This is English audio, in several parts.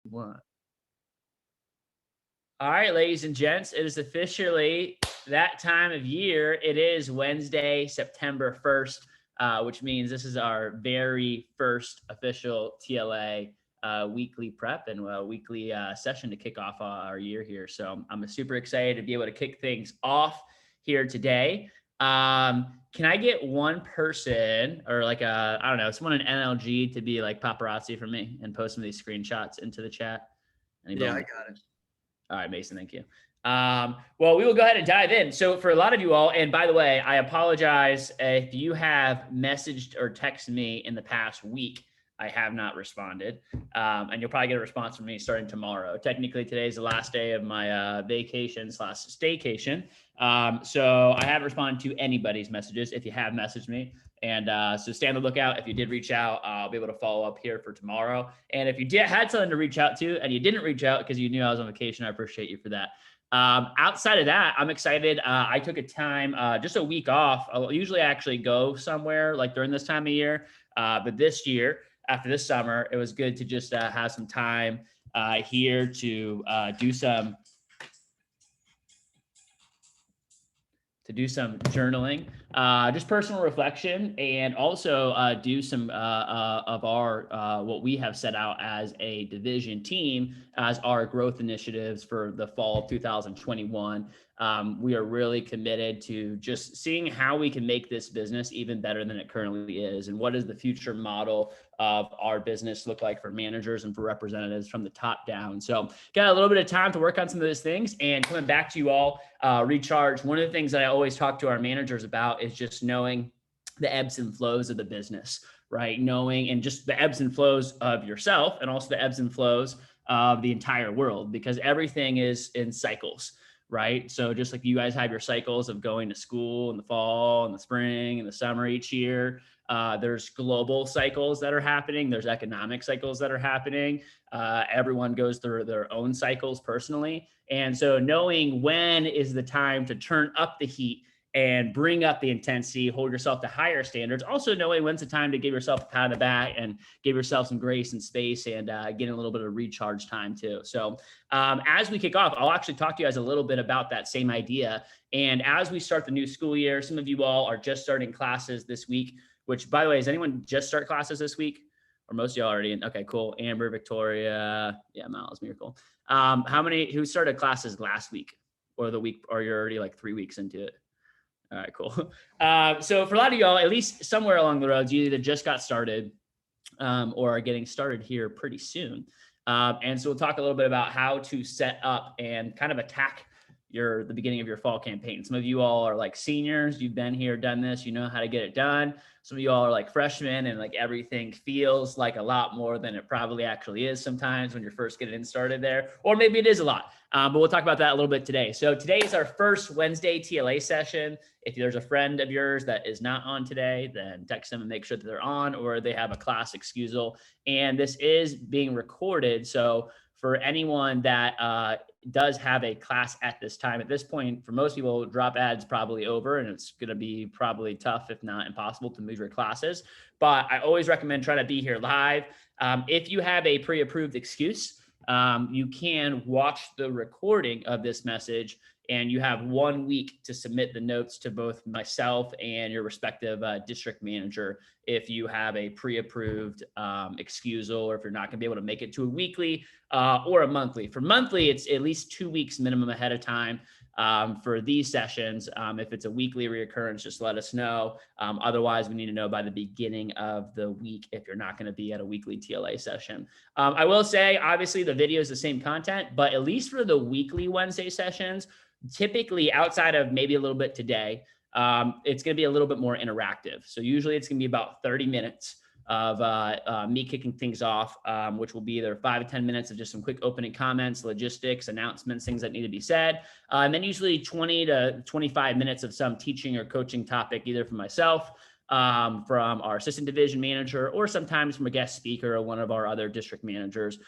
One. All right, ladies and gents, it is officially that time of year. It is Wednesday, September 1st, which means this is our very first official TLA weekly prep and weekly session to kick off our year here. So I'm super excited to be able to kick things off here today. Can I get one person or like I don't know, someone in NLG to be like paparazzi for me and post some of these screenshots into the chat? Anybody Yeah, in I the got it. All right, Mason, thank you. Well, we will go ahead and dive in. So for a lot of you all, and by the way, I apologize if you have messaged or texted me in the past week. I have not responded, and you'll probably get a response from me starting tomorrow. Technically, today is the last day of my vacation/staycation, so I haven't responded to anybody's messages. If you have messaged me, and so stay on the lookout. If you did reach out, I'll be able to follow up here for tomorrow. And if you had something to reach out to and you didn't reach out because you knew I was on vacation, I appreciate you for that. Outside of that, I'm excited. I took a time, just a week off. I'll usually actually go somewhere like during this time of year. But this year, after this summer, it was good to just have some time here to do some journaling, just personal reflection, and also do some of our what we have set out as a division team as our growth initiatives for the fall of 2021. We are really committed to just seeing how we can make this business even better than it currently is, and what does the future model of our business look like for managers and for representatives from the top down. So got a little bit of time to work on some of those things, and coming back to you all, recharge. One of the things that I always talk to our managers about is just knowing the ebbs and flows of the business, right? Knowing and just the ebbs and flows of yourself and also the ebbs and flows of the entire world, because everything is in cycles, right? So just like you guys have your cycles of going to school in the fall and the spring and the summer each year, there's global cycles that are happening. There's economic cycles that are happening. Everyone goes through their own cycles personally. And so knowing when is the time to turn up the heat and bring up the intensity, hold yourself to higher standards. Also knowing when's the time to give yourself a pat on the back and give yourself some grace and space, and getting a little bit of recharge time too. So as we kick off, I'll actually talk to you guys a little bit about that same idea. And as we start the new school year, some of you all are just starting classes this week, which, by the way, does anyone just start classes this week? Or most of y'all already in? Okay, cool. Amber, Victoria, yeah, Miles, Miracle. Who started classes last week or the week, or you're already like 3 weeks into it? All right, cool. So for a lot of y'all, at least somewhere along the roads, you either just got started or are getting started here pretty soon. And so we'll talk a little bit about how to set up and kind of attack the beginning of your fall campaign. Some of you all are like seniors, you've been here, done this, you know how to get it done. Some of you all are like freshmen, and like everything feels like a lot more than it probably actually is sometimes when you're first getting started there, or maybe it is a lot. But we'll talk about that a little bit today. So today is our first Wednesday TLA session. If there's a friend of yours that is not on today, then text them and make sure that they're on, or they have a class excusal. And this is being recorded. So for anyone that does have a class at this time, at this point, for most people, drop ads probably over, and it's going to be probably tough, if not impossible, to move your classes. But I always recommend trying to be here live. If you have a pre-approved excuse, you can watch the recording of this message, and you have 1 week to submit the notes to both myself and your respective district manager if you have a pre-approved excusal, or if you're not going to be able to make it to a weekly or a monthly. For monthly, it's at least 2 weeks minimum ahead of time for these sessions. If it's a weekly reoccurrence, just let us know. Otherwise, we need to know by the beginning of the week if you're not going to be at a weekly TLA session. I will say, obviously, the video is the same content, but at least for the weekly Wednesday sessions, typically outside of maybe a little bit today, it's going to be a little bit more interactive. So usually it's going to be about 30 minutes of me kicking things off, which will be either 5 to 10 minutes of just some quick opening comments, logistics, announcements, things that need to be said. And then usually 20 to 25 minutes of some teaching or coaching topic, either from myself from our assistant division manager, or sometimes from a guest speaker or one of our other district managers.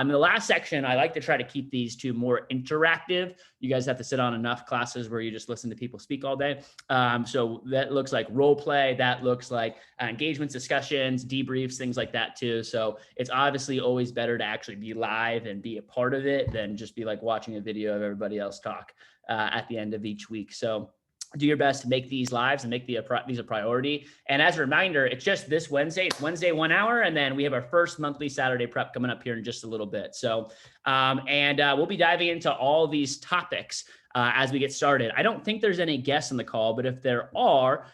In the last section, I like to try to keep these to more interactive. You guys have to sit on enough classes where you just listen to people speak all day. So that looks like role play. That looks like engagements, discussions, debriefs, things like that too. So it's obviously always better to actually be live and be a part of it than just be like watching a video of everybody else talk at the end of each week. So do your best to make these lives and make these a priority. And as a reminder, it's just this Wednesday. It's Wednesday 1 hour. And then we have our first monthly Saturday prep coming up here in just a little bit. So, we'll be diving into all these topics as we get started. I don't think there's any guests on the call, but if there are,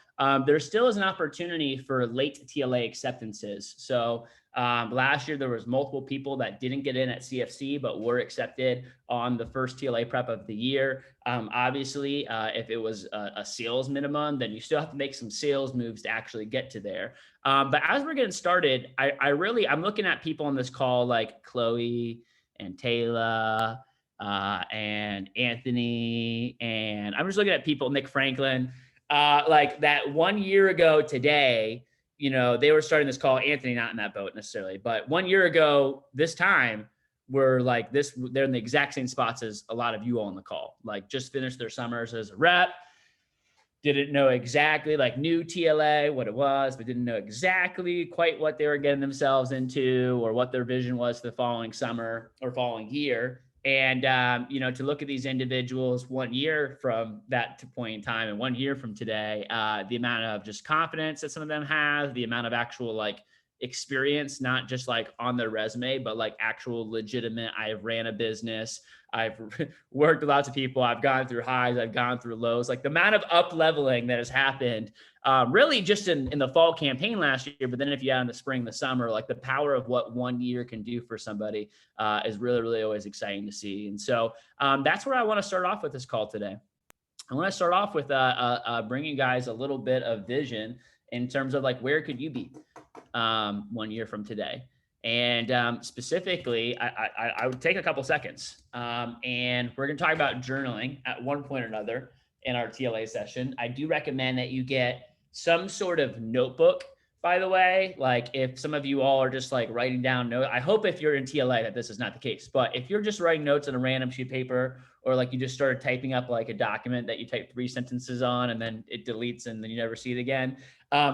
there still is an opportunity for late TLA acceptances. So last year, there was multiple people that didn't get in at CFC, but were accepted on the first TLA prep of the year. Obviously, if it was a sales minimum, then you still have to make some sales moves to actually get to there. But as we're getting started, I'm looking at people on this call like Chloe and Taylor and Anthony, and I'm just looking at people, Nick Franklin, like that 1 year ago today, they were starting this call. Anthony, not in that boat necessarily, but 1 year ago, this time, were like this, they're in the exact same spots as a lot of you all on the call, like just finished their summers as a rep, didn't know exactly, like knew TLA, what it was, but didn't know exactly quite what they were getting themselves into or what their vision was for the following summer or following year. And, to look at these individuals 1 year from that point in time and 1 year from today, the amount of just confidence that some of them have, the amount of actual like experience, not just like on their resume, but like actual legitimate, I have ran a business, I've worked with lots of people, I've gone through highs, I've gone through lows, like the amount of up leveling that has happened really just in the fall campaign last year, but then if you add in the spring, the summer, like the power of what 1 year can do for somebody is really, really always exciting to see. And so that's where I want to start off with this call today. I want to start off with bringing guys a little bit of vision in terms of like, where could you be 1 year from today? And specifically, I would take a couple seconds and we're going to talk about journaling at one point or another in our TLA session. I do recommend that you get some sort of notebook, by the way. Like if some of you all are just like writing down notes, I hope if you're in TLA that this is not the case, but if you're just writing notes on a random sheet of paper, or like you just started typing up like a document that you type 3 sentences on and then it deletes and then you never see it again,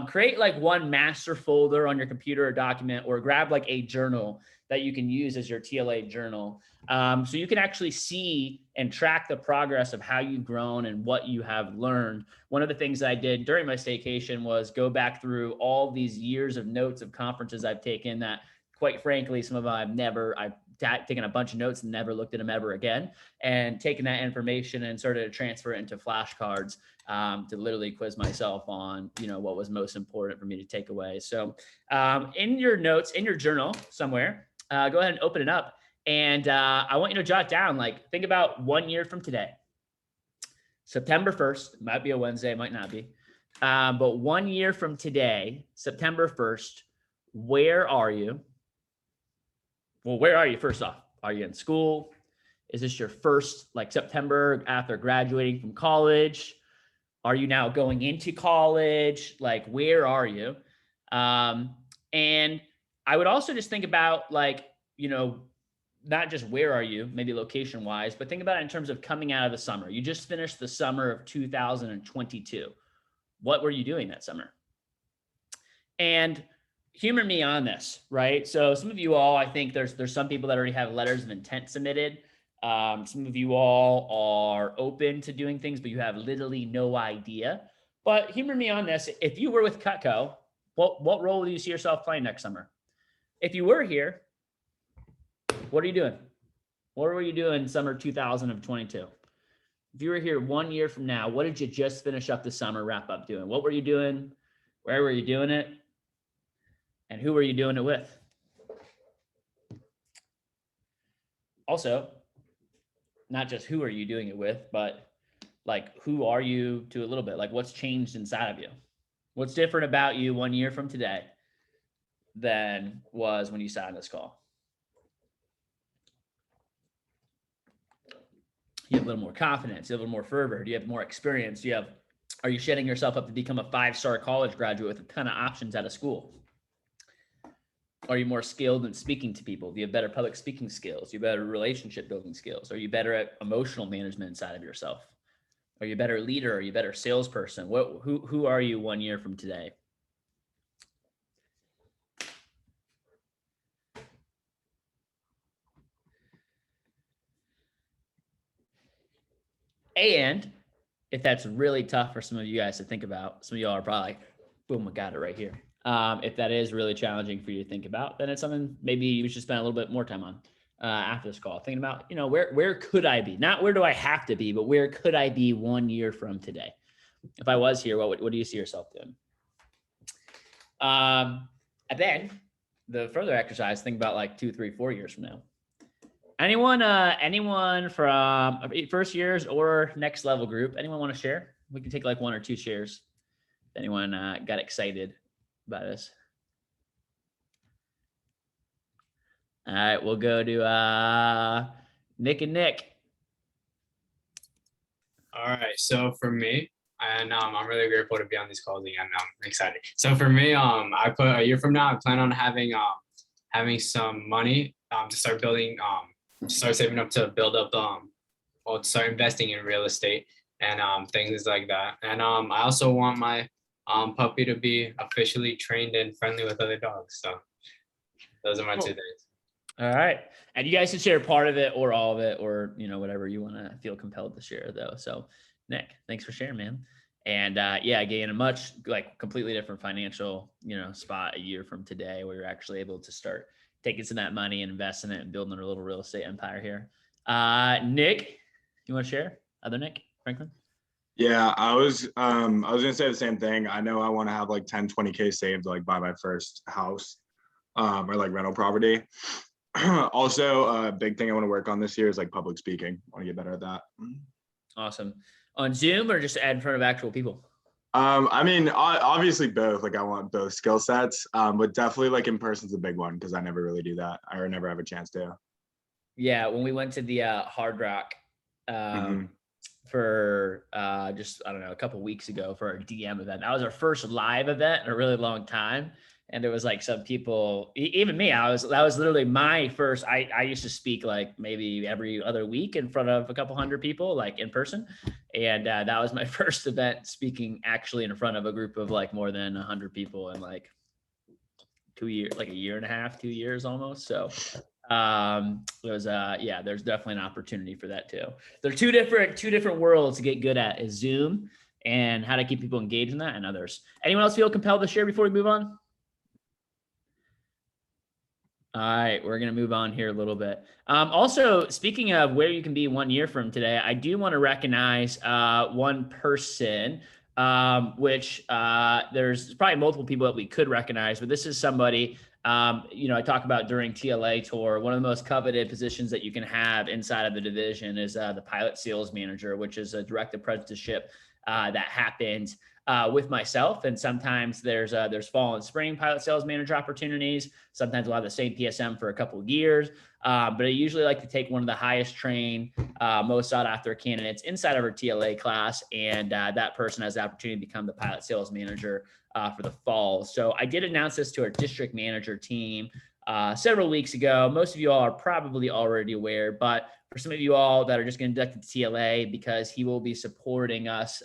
create like one master folder on your computer or document, or grab like a journal that you can use as your TLA journal. So you can actually see and track the progress of how you've grown and what you have learned. One of the things that I did during my staycation was go back through all these years of notes of conferences I've taken that, quite frankly, some of them I've taken a bunch of notes and never looked at them ever again, and taken that information and started to transfer it into flashcards to literally quiz myself on, what was most important for me to take away. So in your notes, in your journal somewhere, go ahead and open it up. And I want you to jot down, like, think about 1 year from today, September 1st, might be a Wednesday, might not be. But 1 year from today, September 1st, where are you? Well, where are you first off? Are you in school? Is this your first like September after graduating from college? Are you now going into college? Like, where are you? And I would also just think about like, not just where are you, maybe location wise, but think about it in terms of coming out of the summer. You just finished the summer of 2022. What were you doing that summer? And humor me on this, right? So some of you all, I think there's some people that already have letters of intent submitted. Some of you all are open to doing things, but you have literally no idea. But humor me on this. If you were with Cutco, what role do you see yourself playing next summer? If you were here, what are you doing? What were you doing summer 2022? If you were here 1 year from now, what did you just finish up the summer wrap up doing? What were you doing? Where were you doing it? And who were you doing it with? Also, not just who are you doing it with, but like, who are you to a little bit? Like, what's changed inside of you? What's different about you 1 year from today than was when you sat on this call? You have a little more confidence, you have a little more fervor, do you have more experience, do you have Are you setting yourself up to become a 5-star college graduate with a ton of options out of school? Are you more skilled in speaking to people? Do you have better public speaking skills? Do you have better relationship building skills? Are you better at emotional management inside of yourself? Are you a better leader? Are you a better salesperson? Who are you 1 year from today? And if that's really tough for some of you guys to think about, some of y'all are probably like, boom, I got it right here. If that is really challenging for you to think about, then it's something maybe you should spend a little bit more time on after this call, thinking about, where could I be? Not where do I have to be, but where could I be 1 year from today? If I was here, what do you see yourself doing? And then the further exercise, think about like 2, 3, 4 years from now. Anyone from first years or next level group, anyone want to share? We can take like 1 or 2 shares. If anyone got excited about this. All right, we'll go to Nick and Nick. All right, so for me, and I'm really grateful to be on these calls again. I'm excited. So for me, I put a year from now, I plan on having some money to start building, start saving up to build up, or start investing in real estate and things like that. And I also want my puppy to be officially trained and friendly with other dogs. So those are my 2 things. All right. And you guys can share part of it or all of it, or, whatever you want to feel compelled to share though. So Nick, thanks for sharing, man. And again, a much completely different financial, spot a year from today where you're actually able to start taking some of that money and investing it and building a little real estate empire here. Nick, you want to share? Other Nick Franklin? Yeah, I was gonna say the same thing. I know I want to have like 10, 20K saved to buy my first house or rental property. Also, a big thing I want to work on this year is public speaking. I want to get better at that. Awesome. On Zoom or just in front of actual people? I mean, obviously both. I want both skill sets, but definitely in person's a big one because I never really do that. I never have a chance to. Yeah, when we went to the Hard Rock for just, I don't know, a couple of weeks ago for our DM event. That was our first live event in a really long time. And there was some people, even me, that was literally my first, I used to speak maybe every other week in front of a couple hundred people, in person. And that was my first event speaking actually in front of a group of more than 100 people in 2 years, a year and a half, 2 years almost. So it was, there's definitely an opportunity for that too. There are two different worlds to get good at, is Zoom and how to keep people engaged in that, and others. Anyone else feel compelled to share before we move on? All right, we're going to move on here a little bit. Also, speaking of where you can be 1 year from today, I do want to recognize one person, which there's probably multiple people that we could recognize, but this is somebody, I talk about during TLA tour. One of the most coveted positions that you can have inside of the division is the pilot sales manager, which is a direct apprenticeship that happens with myself. And sometimes there's fall and spring pilot sales manager opportunities. Sometimes we'll have the same PSM for a couple of years. But I usually like to take one of the highest trained, most sought after candidates inside of our TLA class. And that person has the opportunity to become the pilot sales manager for the fall. So I did announce this to our district manager team several weeks ago. Most of you all are probably already aware, but for some of you all that are just going to induct to TLA, because he will be supporting us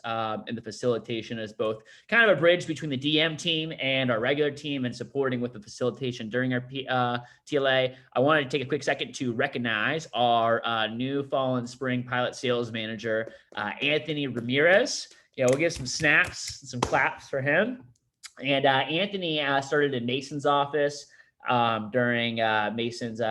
in the facilitation as both kind of a bridge between the DM team and our regular team, and supporting with the facilitation during our TLA. I wanted to take a quick second to recognize our new fall and spring pilot sales manager, Anthony Ramirez. Yeah, we'll give some snaps, some claps for him. And Anthony started in Mason's office during Mason's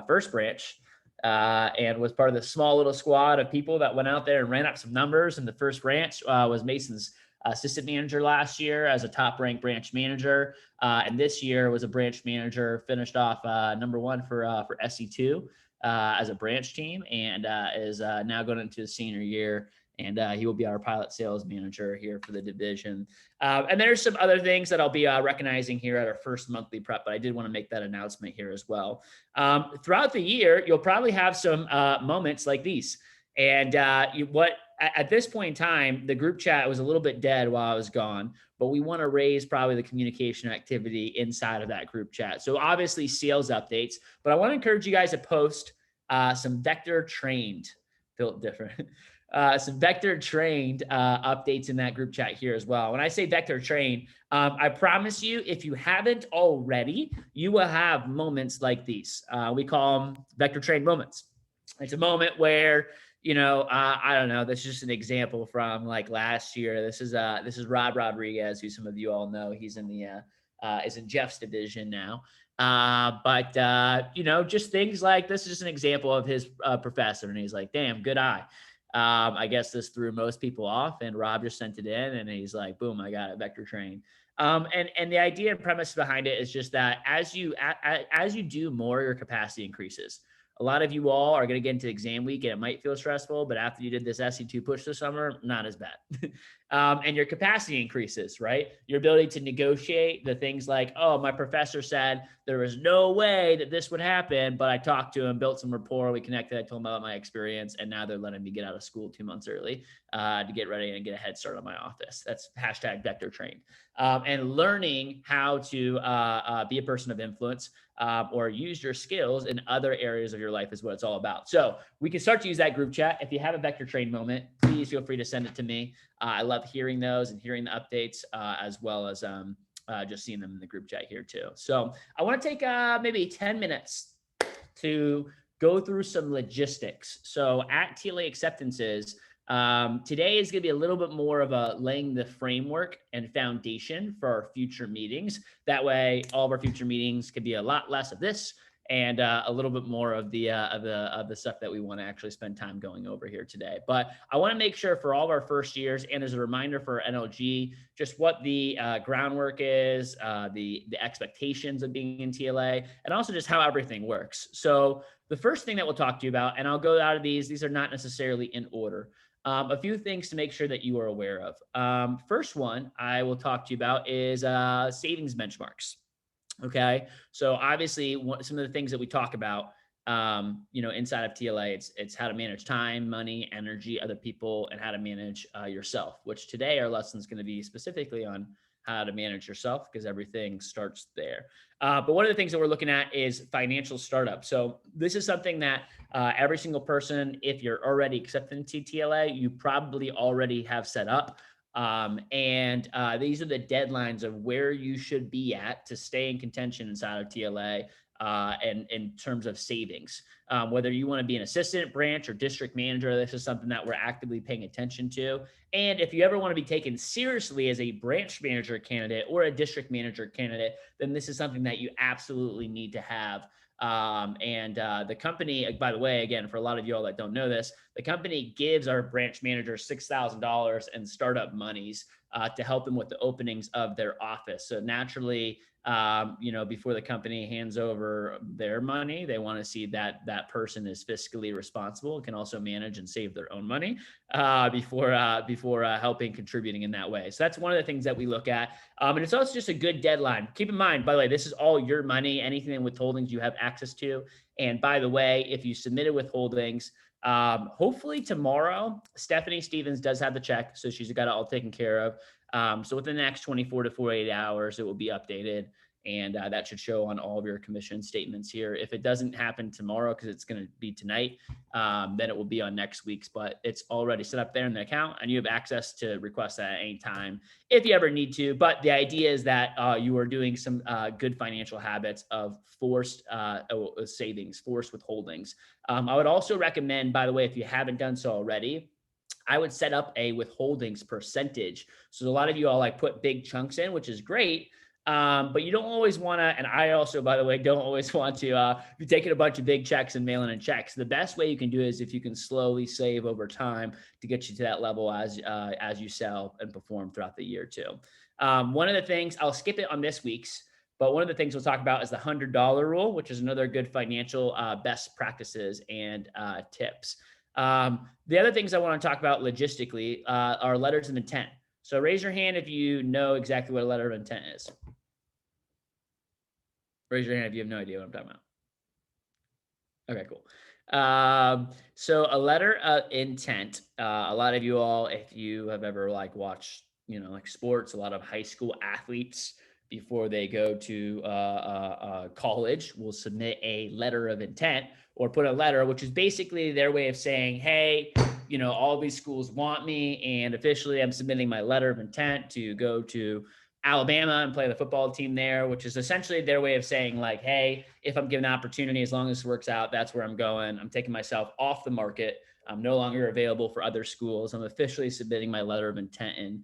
first branch. And was part of the small little squad of people that went out there and ran up some numbers. And the first branch was Mason's assistant manager last year as a top ranked branch manager. And this year was a branch manager, finished off number 1 for SC2 as a branch team, and is now going into his senior year. And he will be our pilot sales manager here for the division. And there's some other things that I'll be recognizing here at our first monthly prep, but I did want to make that announcement here as well. Throughout the year, you'll probably have some moments like these. And what at this point in time, the group chat was a little bit dead while I was gone, but we want to raise probably the communication activity inside of that group chat. So obviously sales updates, but I want to encourage you guys to post some vector trained, built different, some vector trained updates in that group chat here as well. When I say vector trained, I promise you, if you haven't already, you will have moments like these. We call them vector trained moments. It's a moment where, I don't know, this is just an example from like last year. This is Rob Rodriguez, who some of you all know. He's in the is in Jeff's division now. Just things like this is just an example of his professor, and he's like, damn, good eye. I guess this threw most people off, and Rob just sent it in, and he's like, boom, I got it, vector train. And the idea and premise behind it is just that as you do more, your capacity increases. A lot of you all are going to get into exam week and it might feel stressful, but after you did this SE2 push this summer, not as bad. And your capacity increases, right? Your ability to negotiate the things like, oh, my professor said there was no way that this would happen, but I talked to him, built some rapport, we connected, I told him about my experience, and now they're letting me get out of school 2 months early to get ready and get a head start on my office. That's hashtag vector trained. And learning how to be a person of influence or use your skills in other areas of your life is what it's all about. So we can start to use that group chat. If you have a vector train moment, please feel free to send it to me. I love hearing those and hearing the updates as well as just seeing them in the group chat here too. So I want to take maybe 10 minutes to go through some logistics. So at TLA acceptances, today is going to be a little bit more of a laying the framework and foundation for our future meetings. That way, all of our future meetings could be a lot less of this and a little bit more of the stuff that we want to actually spend time going over here today. But I want to make sure for all of our first years, and as a reminder for NLG, just what the groundwork is, the expectations of being in TLA, and also just how everything works. So the first thing that we'll talk to you about, and I'll go out of these are not necessarily in order. A few things to make sure that you are aware of. First one I will talk to you about is savings benchmarks. Okay. So obviously some of the things that we talk about, inside of TLA, it's how to manage time, money, energy, other people, and how to manage yourself, which today our lesson is going to be specifically on how to manage yourself because everything starts there. But one of the things that we're looking at is financial startup. So this is something that every single person, if you're already accepted into TLA, you probably already have set up. These are the deadlines of where you should be at to stay in contention inside of TLA and in terms of savings. Whether you want to be an assistant, branch, or district manager, this is something that we're actively paying attention to. And if you ever want to be taken seriously as a branch manager candidate or a district manager candidate, then this is something that you absolutely need to have. The company, by the way, again, for a lot of you all that don't know this, the company gives our branch managers $6,000 in startup monies to help them with the openings of their office. So naturally, before the company hands over their money, they want to see that that person is fiscally responsible, can also manage and save their own money before helping contributing in that way. So that's one of the things that we look at. And it's also just a good deadline. Keep in mind, by the way, this is all your money, anything in withholdings you have access to. And by the way, if you submitted withholdings, hopefully tomorrow, Stephanie Stevens does have the check. So she's got it all taken care of. So within the next 24 to 48 hours, it will be updated. And that should show on all of your commission statements here. If it doesn't happen tomorrow, because it's going to be tonight, then it will be on next week's, but it's already set up there in the account and you have access to request that at any time if you ever need to. But the idea is that you are doing some good financial habits of forced savings, forced withholdings. I would also recommend, by the way, if you haven't done so already, I would set up a withholdings percentage. So a lot of you all like put big chunks in, which is great. But you don't always want to, and I also, by the way, don't always want to be taking a bunch of big checks and mailing in checks. The best way you can do it is if you can slowly save over time to get you to that level as you sell and perform throughout the year too. One of the things, I'll skip it on this week's, but one of the things we'll talk about is the $100 rule, which is another good financial best practices and tips. The other things I want to talk about logistically are letters of intent. So raise your hand if you know exactly what a letter of intent is. Raise your hand if you have no idea what I'm talking about. Okay, cool. So a letter of intent. A lot of you all, if you have ever like watched, like sports, a lot of high school athletes before they go to college will submit a letter of intent or put a letter, which is basically their way of saying, hey, all these schools want me, and officially I'm submitting my letter of intent to go to Alabama and play the football team there, which is essentially their way of saying like, hey, if I'm given an opportunity, as long as this works out, that's where I'm going. I'm taking myself off the market. I'm no longer available for other schools. I'm officially submitting my letter of intent in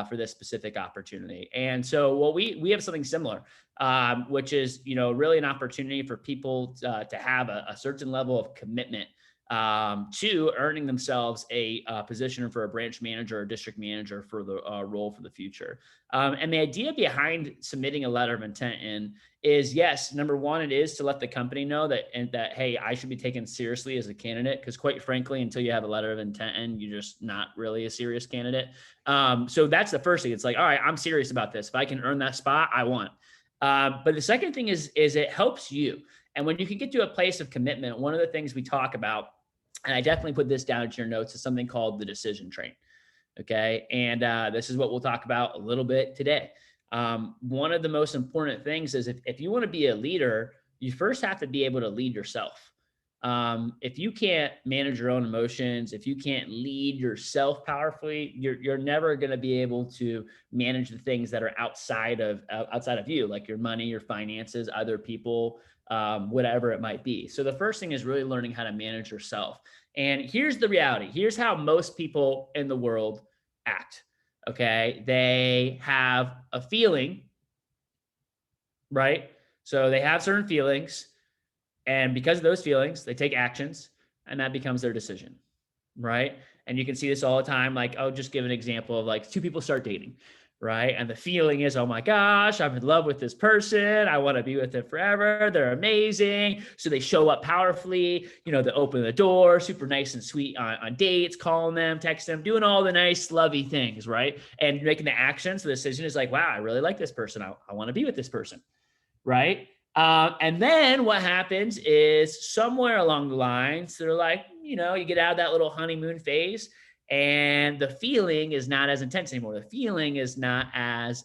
for this specific opportunity. And so, well, we have something similar, which is really an opportunity for people to have a certain level of commitment to earning themselves a position for a branch manager or district manager for the role for the future. And the idea behind submitting a letter of intent in is, yes, number one, it is to let the company know that hey, I should be taken seriously as a candidate, because quite frankly, until you have a letter of intent in, you're just not really a serious candidate. So that's the first thing. It's like, all right, I'm serious about this. If I can earn that spot, I want. But the second thing is it helps you. And when you can get to a place of commitment, one of the things we talk about, and I definitely put this down to your notes, is something called the decision train. Okay. And this is what we'll talk about a little bit today. One of the most important things is if you want to be a leader, you first have to be able to lead yourself. If you can't manage your own emotions, if you can't lead yourself powerfully, you're never going to be able to manage the things that are outside of you, like your money, your finances, other people, whatever it might be. So the first thing is really learning how to manage yourself. And here's the reality. Here's how most people in the world act. Okay. They have a feeling, right? So they have certain feelings, and because of those feelings, they take actions, and that becomes their decision, right? And you can see this all the time. Like, I'll just give an example of like two people start dating, right? And the feeling is, oh my gosh, I'm in love with this person. I want to be with them forever. They're amazing. So they show up powerfully, they open the door, super nice and sweet on dates, calling them, text them, doing all the nice, lovey things, right? And making the action. So the decision is like, wow, I really like this person. I want to be with this person, right? And then what happens is somewhere along the lines, they're like, you get out of that little honeymoon phase, and the feeling is not as intense anymore. The feeling is not as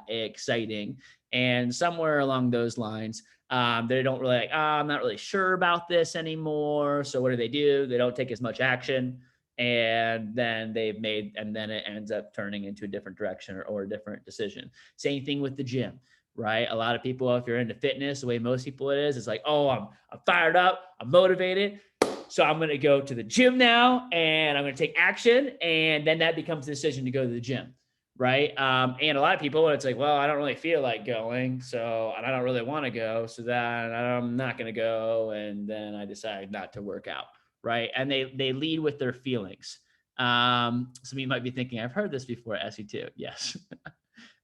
exciting. And somewhere along those lines, they don't really like, I'm not really sure about this anymore. So what do? They don't take as much action. And then and then it ends up turning into a different direction or a different decision. Same thing with the gym. Right? A lot of people, if you're into fitness, the way most people it is, it's like, oh, I'm fired up, I'm motivated. So I'm going to go to the gym now, and I'm going to take action. And then that becomes the decision to go to the gym. Right. And a lot of people, it's like, well, I don't really feel like going. And I don't really want to go. So then I'm not going to go. And then I decide not to work out. Right. And they lead with their feelings. Some of you might be thinking, I've heard this before at SE2. Yes.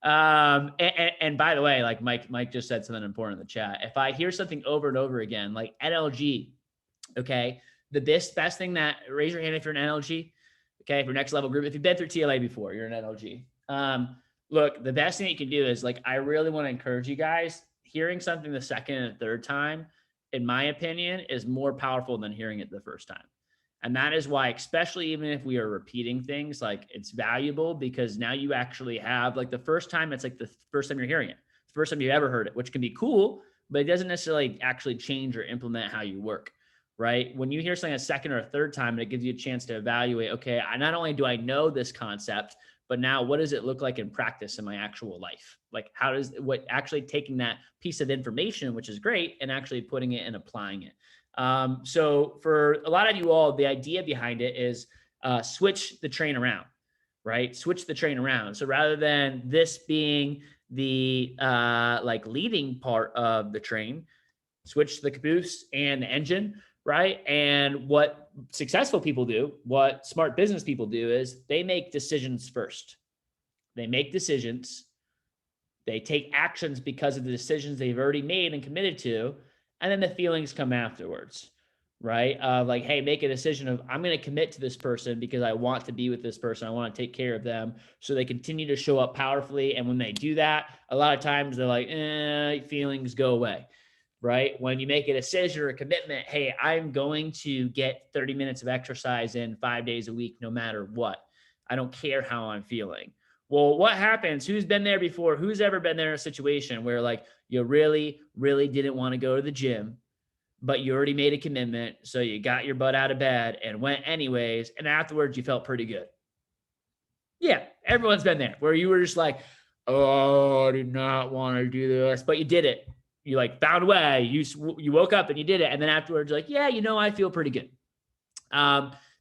And by the way, like Mike just said something important in the chat. If I hear something over and over again, like NLG, okay, the best thing that, raise your hand if you're an NLG, okay, for next level group. If you've been through TLA before, you're an NLG. Look, the best thing you can do is, like, I really want to encourage you guys, hearing something the second and third time, in my opinion, is more powerful than hearing it the first time. And that is why, especially even if we are repeating things, like, it's valuable, because now you actually have, like, the first time, it's like the first time you're hearing it, the first time you ever heard it, which can be cool, but it doesn't necessarily actually change or implement how you work, right? When you hear something a second or a third time, it gives you a chance to evaluate, okay, not only do I know this concept, but now what does it look like in practice in my actual life? Like, what actually taking that piece of information, which is great, and actually putting it and applying it. So for a lot of you all, the idea behind it is switch the train around, right? Switch the train around. So rather than this being the like leading part of the train, switch the caboose and the engine, right? And what successful people do, what smart business people do, is they make decisions first. They make decisions. They take actions because of the decisions they've already made and committed to. And then the feelings come afterwards, right? Like, hey, make a decision of, I'm going to commit to this person because I want to be with this person. I want to take care of them. So they continue to show up powerfully. And when they do that, a lot of times they're like, feelings go away, right? When you make a decision or a commitment, hey, I'm going to get 30 minutes of exercise in 5 days a week, no matter what. I don't care how I'm feeling. Well, what happens? Who's been there before? Who's ever been there in a situation where like you really, really didn't want to go to the gym, but you already made a commitment. So you got your butt out of bed and went anyways. And afterwards you felt pretty good. Yeah, everyone's been there where you were just like, oh, I did not want to do this, but you did it. You like found a way. You woke up and you did it. And then afterwards, you're like, yeah, I feel pretty good.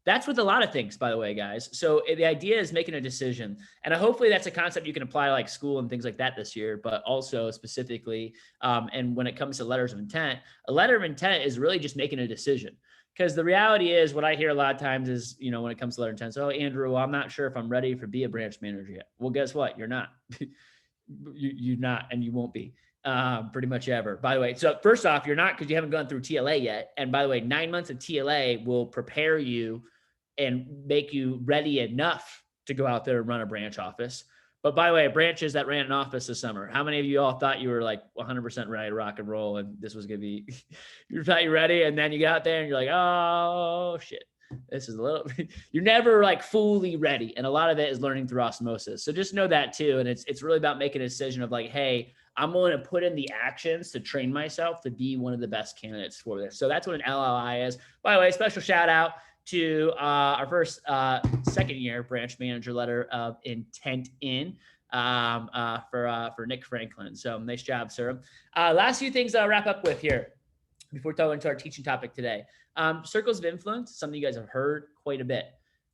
That's with a lot of things, by the way, guys. So the idea is making a decision. And hopefully that's a concept you can apply like school and things like that this year, but also specifically, and when it comes to letters of intent, a letter of intent is really just making a decision. Because the reality is what I hear a lot of times is, when it comes to letter of intent, so, Andrew, well, I'm not sure if I'm ready to be a branch manager yet. Well, guess what? You're not. You're not, and you won't be. Pretty much ever. By the way, so first off, you're not because you haven't gone through TLA yet. And by the way, 9 months of TLA will prepare you and make you ready enough to go out there and run a branch office. But by the way, branches that ran an office this summer, how many of you all thought you were like 100% ready to rock and roll and this was going to be, you thought you're ready and then you got there and you're like, oh shit, this is a little, you're never like fully ready. And a lot of it is learning through osmosis. So just know that too. And it's really about making a decision of like, hey, I'm willing to put in the actions to train myself to be one of the best candidates for this. So that's what an LLI is. By the way, special shout out to our first second year branch manager letter of intent for Nick Franklin. So nice job, sir. Last few things I'll wrap up with here before going into our teaching topic today. Circles of influence, something you guys have heard quite a bit.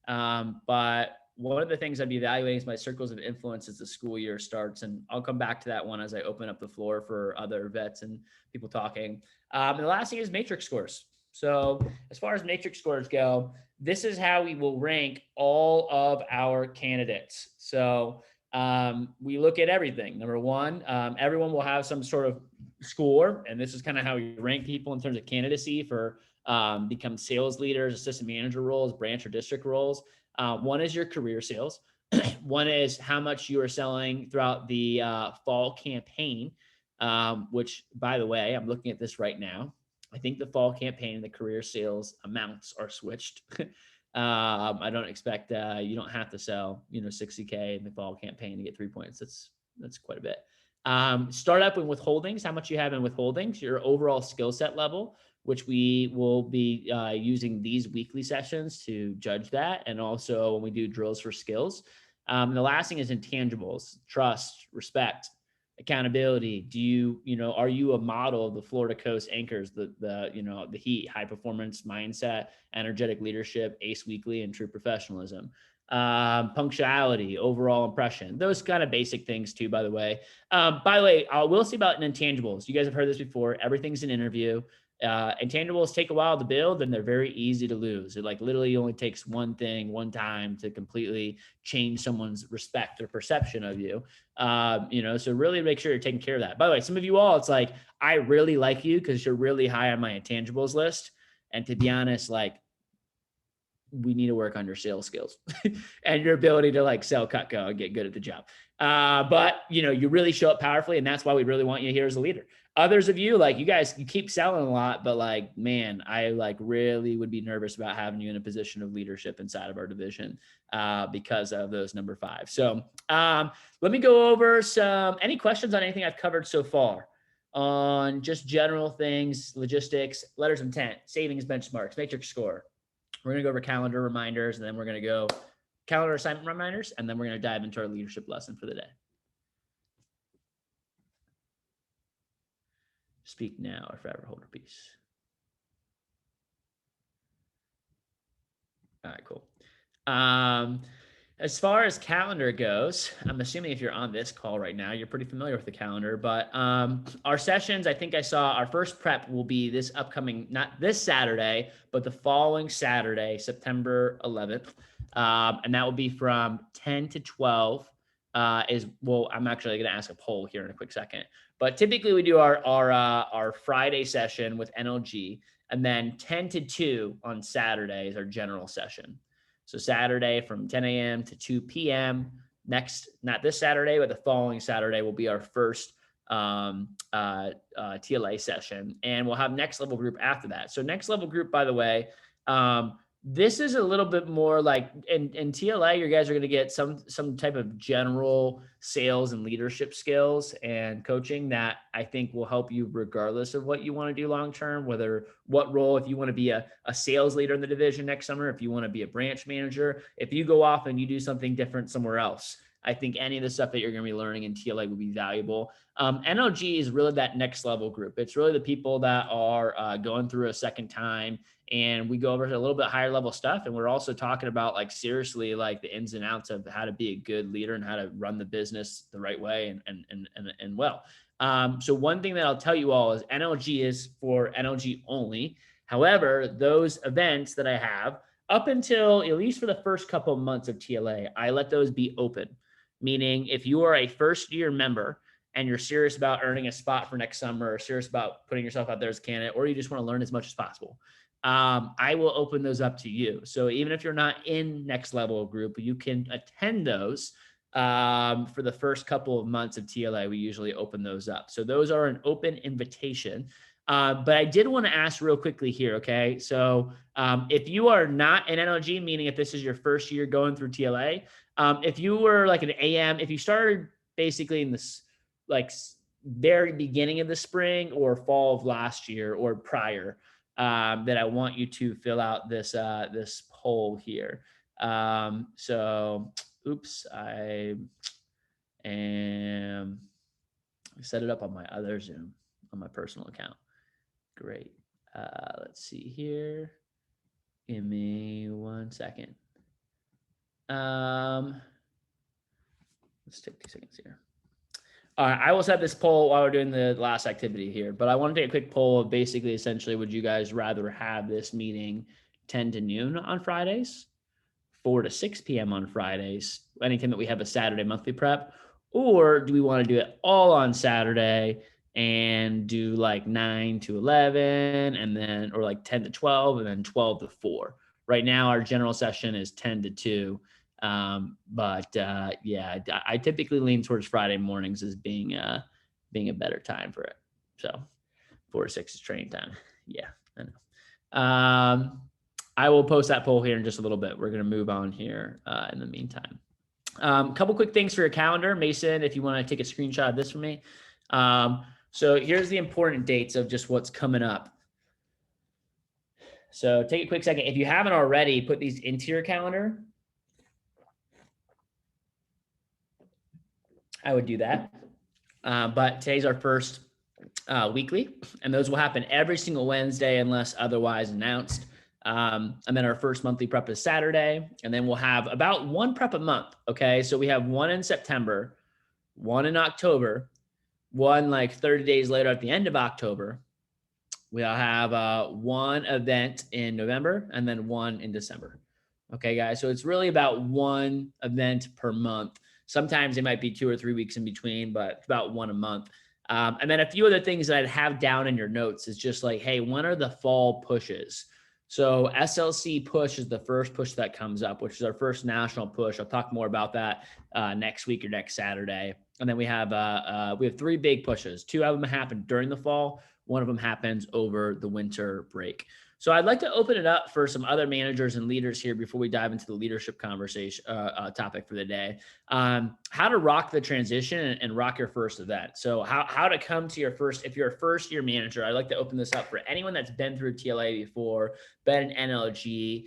But one of the things I'd be evaluating is my circles of influence as the school year starts. And I'll come back to that one as I open up the floor for other vets and people talking. And the last thing is matrix scores. So as far as matrix scores go, this is how we will rank all of our candidates. So we look at everything. Number one, everyone will have some sort of score. And this is kind of how we rank people in terms of candidacy for become sales leaders, assistant manager roles, branch or district roles. One is your career sales. One is how much you are selling throughout the fall campaign, which, by the way, I'm looking at this right now. I think the fall campaign and the career sales amounts are switched. I don't expect you don't have to sell, $60K in the fall campaign to get 3 points. That's quite a bit. Start up with withholdings, how much you have in withholdings, your overall skill set level, which we will be using these weekly sessions to judge that. And also when we do drills for skills. And the last thing is intangibles, trust, respect, accountability. Are you a model of the Florida Coast anchors, the heat, high performance mindset, energetic leadership, ACE weekly, and true professionalism? Punctuality, overall impression, those kind of basic things too, by the way. We'll see about intangibles. You guys have heard this before. Everything's an interview. Intangibles take a while to build and they're very easy to lose. It like literally only takes one thing, one time to completely change someone's respect or perception of you. So really make sure you're taking care of that. By the way, some of you all, it's like, I really like you because you're really high on my intangibles list. And to be honest, like, we need to work on your sales skills and your ability to like sell Cutco and get good at the job. But you really show up powerfully, and that's why we really want you here as a leader. Others of you, like you guys, you keep selling a lot, but like, man, I like really would be nervous about having you in a position of leadership inside of our division because of those number 5. So let me go over any questions on anything I've covered so far on just general things, logistics, letters of intent, savings benchmarks, matrix score. We're going to go over calendar reminders, and then we're going to go calendar assignment reminders, and then we're going to dive into our leadership lesson for the day. Speak now or forever hold your peace. All right, cool. As far as calendar goes, I'm assuming if you're on this call right now, you're pretty familiar with the calendar, but our sessions, I think I saw our first prep will be this upcoming, not this Saturday, but the following Saturday, September 11th. And that will be from 10 to 12 I'm actually going to ask a poll here in a quick second, but typically we do our Friday session with NLG, and then 10 to 2 on Saturday is our general session. So Saturday from 10 a.m. to 2 p.m. Next, not this Saturday, but the following Saturday will be our first TLA session, and we'll have next level group after that. So next level group, by the way, this is a little bit more like in TLA, you guys are going to get some type of general sales and leadership skills and coaching that I think will help you regardless of what you want to do long term, whether what role, if you want to be a sales leader in the division next summer, if you want to be a branch manager, if you go off and you do something different somewhere else. I think any of the stuff that you're going to be learning in TLA will be valuable. NLG is really that next level group. It's really the people that are going through a second time, and we go over to a little bit higher level stuff. And we're also talking about like seriously, like the ins and outs of how to be a good leader and how to run the business the right way and well. So one thing that I'll tell you all is NLG is for NLG only. However, those events that I have up until at least for the first couple of months of TLA, I let those be open. Meaning if you are a first year member and you're serious about earning a spot for next summer, or serious about putting yourself out there as a candidate, or you just want to learn as much as possible, I will open those up to you. So even if you're not in next level group, you can attend those for the first couple of months of TLA. We usually open those up. So those are an open invitation. But I did want to ask real quickly here. Okay. So if you are not an NLG, meaning if this is your first year going through TLA, if you were like an AM, if you started basically in this like very beginning of the spring or fall of last year or prior, that I want you to fill out this this poll here. So oops, I set it up on my other Zoom on my personal account. Great. Let's see here. Give me 1 second. Let's take 2 seconds here. All right, I will set this poll while we're doing the last activity here, but I want to take a quick poll of basically, essentially, would you guys rather have this meeting 10 to noon on Fridays, 4 to 6 p.m. on Fridays, anytime that we have a Saturday monthly prep, or do we want to do it all on Saturday and do like 9 to 11 and then, or like 10 to 12 and then 12 to 4. Right now, our general session is 10 to 2. Yeah, I typically lean towards Friday mornings as being a better time for it. So 4 to 6 is training time. Yeah, I know. I will post that poll here in just a little bit. We're going to move on here in the meantime. Couple quick things for your calendar. Mason, if you want to take a screenshot of this for me. So here's the important dates of just what's coming up. So take a quick second. If you haven't already, put these into your calendar. I would do that. But today's our first weekly, and those will happen every single Wednesday unless otherwise announced. And then our first monthly prep is Saturday, and then we'll have about one prep a month. Okay. So we have one in September, one in October, one like 30 days later at the end of October. We'll have one event in November and then one in December. Okay, guys. So it's really about one event per month. Sometimes it might be 2 or 3 weeks in between, but it's about one a month. And then a few other things that I'd have down in your notes is just like, hey, when are the fall pushes? So SLC push is the first push that comes up, which is our first national push. I'll talk more about that next week or next Saturday. And then we have 3 big pushes. 2 of them happen during the fall. 1 of them happens over the winter break. So I'd like to open it up for some other managers and leaders here before we dive into the leadership conversation topic for the day. How to rock the transition and rock your first event. So how to come to your first, if you're a first year manager, I'd like to open this up for anyone that's been through TLA before, been an NLG,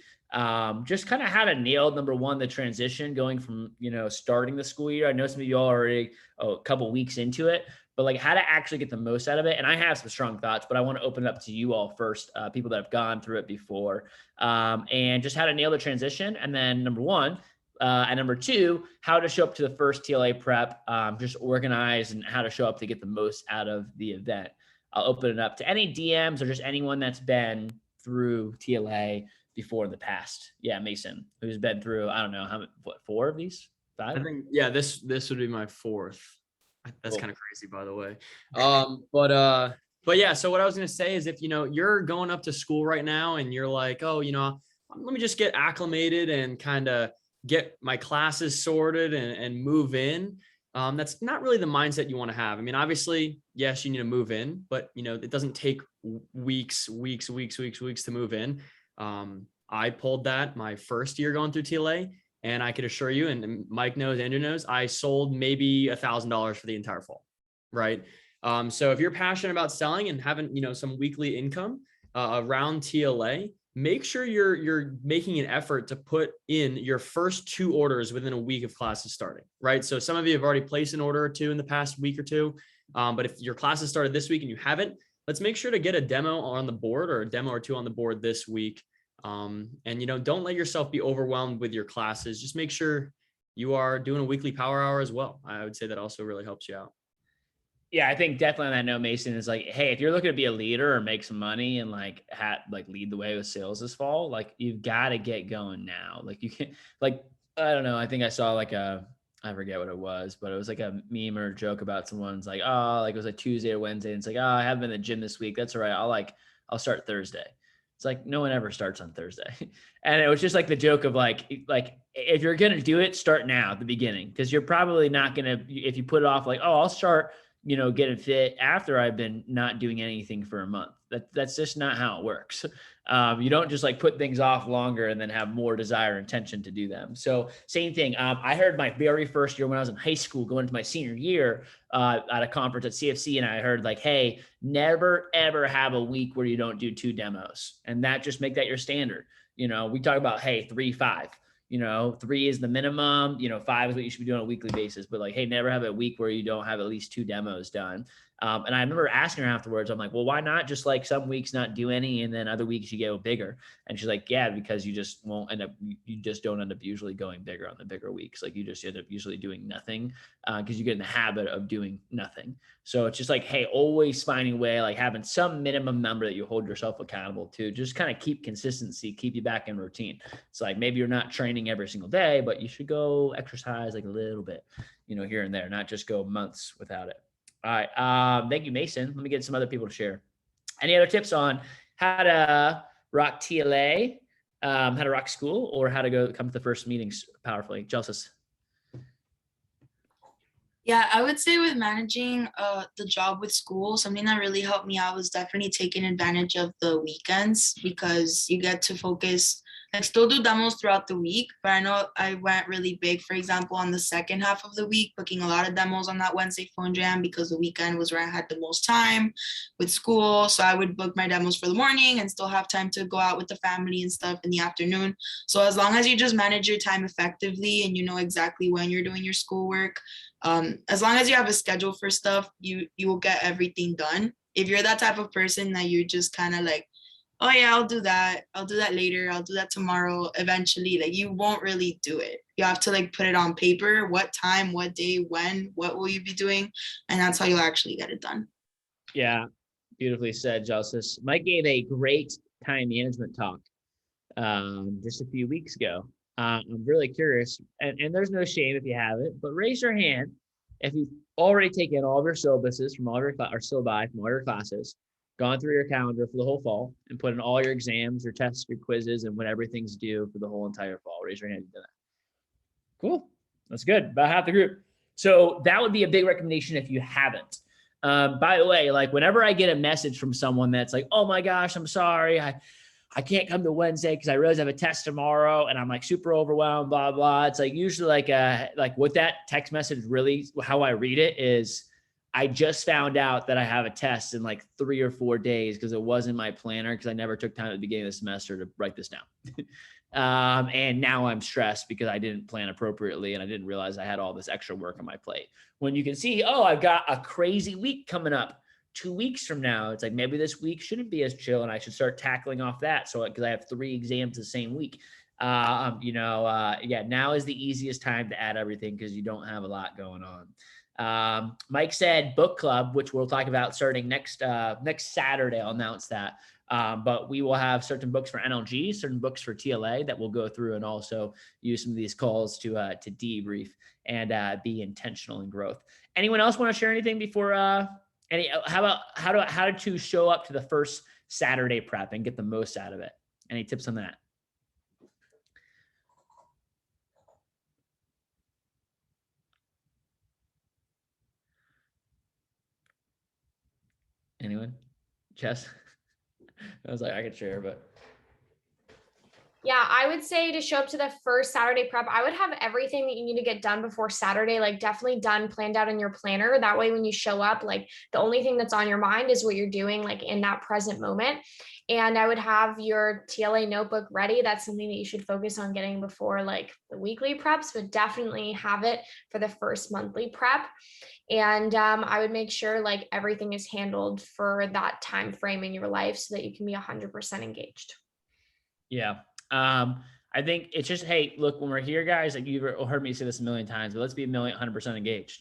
just kind of how to nail, number one, the transition going from, starting the school year. I know some of you all are already a couple weeks into it, but like how to actually get the most out of it. And I have some strong thoughts, but I want to open it up to you all first, people that have gone through it before, and just how to nail the transition. And then number 1, and number 2, how to show up to the first TLA prep, just organize and how to show up to get the most out of the event. I'll open it up to any DMs or just anyone that's been through TLA before in the past. Yeah, Mason, who's been through, I don't know, how many, 4 of these? 5? I think, yeah, this would be my 4th. That's Cool. kind of crazy, by the way. But yeah, so what I was going to say is if, you're going up to school right now and you're like, oh, let me just get acclimated and kind of get my classes sorted and move in. that's not really the mindset you want to have. I mean, obviously, yes, you need to move in, but it doesn't take weeks to move in. I pulled that my first year going through TLA, and I could assure you, and Mike knows, Andrew knows, I sold maybe $1,000 for the entire fall, right? So if you're passionate about selling and having, some weekly income around TLA, make sure you're making an effort to put in your first 2 orders within a week of classes starting, right? So some of you have already placed an order or 2 in the past week or 2, but if your classes started this week and you haven't, let's make sure to get a demo on the board or a demo or 2 on the board this week. And don't let yourself be overwhelmed with your classes. Just make sure you are doing a weekly power hour as well. I would say that also really helps you out. Yeah, I think definitely on that note, Mason, is like, hey, if you're looking to be a leader or make some money and like lead the way with sales this fall, like you've got to get going now. Like you can't, like, I don't know. I think I saw I forget what it was, but it was like a meme or joke about someone's like, oh, like it was a Tuesday or Wednesday. And it's like, oh, I haven't been to the gym this week. That's all right. I'll start Thursday. It's like, no one ever starts on Thursday. And it was just like the joke of like, if you're going to do it, start now at the beginning. Cause you're probably not going to, if you put it off like, oh, I'll start, getting fit after I've been not doing anything for a month. That's just not how it works. You don't just like put things off longer and then have more desire and intention to do them. So same thing. I heard my very first year when I was in high school, going into my senior year at a conference at CFC. And I heard like, hey, never, ever have a week where you don't do 2 demos, and that just make that your standard. We talk about, hey, 3, 5. 3 is the minimum, 5 is what you should be doing on a weekly basis, but like, hey, never have a week where you don't have at least 2 demos done. And I remember asking her afterwards, I'm like, well, why not just like some weeks not do any and then other weeks you go bigger? And she's like, yeah, because you just won't end up, you just don't end up usually going bigger on the bigger weeks. Like you just end up usually doing nothing because you get in the habit of doing nothing. So it's just like, hey, always finding a way, like having some minimum number that you hold yourself accountable to, just kind of keep consistency, keep you back in routine. It's like, maybe you're not training every single day, but you should go exercise like a little bit, here and there, not just go months without it. All right. Thank you, Mason. Let me get some other people to share. Any other tips on how to rock TLA, how to rock school, or how to come to the first meetings powerfully? Joseph. Yeah, I would say with managing the job with school, something that really helped me out was definitely taking advantage of the weekends, because you get to focus, like still do demos throughout the week, but I know I went really big, for example, on the second half of the week, booking a lot of demos on that Wednesday phone jam, because the weekend was where I had the most time with school. So I would book my demos for the morning and still have time to go out with the family and stuff in the afternoon. So as long as you just manage your time effectively and you know exactly when you're doing your schoolwork, as long as you have a schedule for stuff, you will get everything done. If you're that type of person that you're just kind of like, oh yeah, I'll do that later, I'll do that tomorrow, eventually, like you won't really do it. You have to like put it on paper, what time, what day, when, what will you be doing, and that's how you'll actually get it done. Yeah, beautifully said, Joseph. Mike gave a great time management talk just a few weeks ago. I'm really curious, and there's no shame if you have it, but raise your hand if you've already taken all of your syllabuses from all of your syllabi from all your classes, gone through your calendar for the whole fall, and put in all your exams, your tests, your quizzes, and when everything's due for the whole entire fall. Raise your hand if you've done that. Cool. That's good. About half the group. So that would be a big recommendation if you haven't. By the way, like whenever I get a message from someone that's like, oh my gosh, I'm sorry, I can't come to Wednesday because I realize I have a test tomorrow and I'm like super overwhelmed, blah, blah. It's like usually like what that text message really, how I read it is, I just found out that I have a test in like 3 or 4 days because it wasn't my planner because I never took time at the beginning of the semester to write this down. And now I'm stressed because I didn't plan appropriately and I didn't realize I had all this extra work on my plate. When you can see, oh, I've got a crazy week coming up 2 weeks from now. It's like, maybe this week shouldn't be as chill and I should start tackling off that. So, because I have 3 exams the same week, yeah, now is the easiest time to add everything because you don't have a lot going on. Mike said book club, which we'll talk about starting next Saturday. I'll announce that. But we will have certain books for NLG, certain books for TLA that we'll go through and also use some of these calls to debrief and be intentional in growth. Anyone else want to share anything before how about how to show up to the first Saturday prep and get the most out of it? Any tips on that? Anyone? Jess? I was like, I could share, but. Yeah, I would say to show up to the first Saturday prep, I would have everything that you need to get done before Saturday, like definitely done, planned out in your planner. That way, when you show up, like the only thing that's on your mind is what you're doing, like in that present moment. And I would have your TLA notebook ready. That's something that you should focus on getting before like the weekly preps, but definitely have it for the first monthly prep. And I would make sure like everything is handled for that time frame in your life so that you can be 100% engaged. Yeah. I think it's just, hey, look, when we're here, guys, like you've heard me say this a million times, but let's be 100% engaged.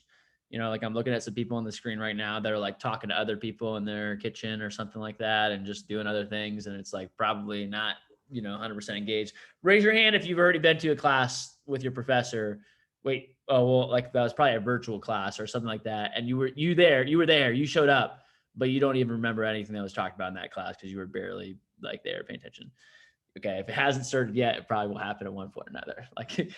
You know, like I'm looking at some people on the screen right now that are like talking to other people in their kitchen or something like that and just doing other things. And it's like probably not, 100% engaged. Raise your hand if you've already been to a class with your professor. Wait, oh, well, like that was probably a virtual class or something like that. And you were there, you showed up, but you don't even remember anything that was talked about in that class because you were barely like there paying attention. Okay, if it hasn't started yet, it probably will happen at one point or another. Like,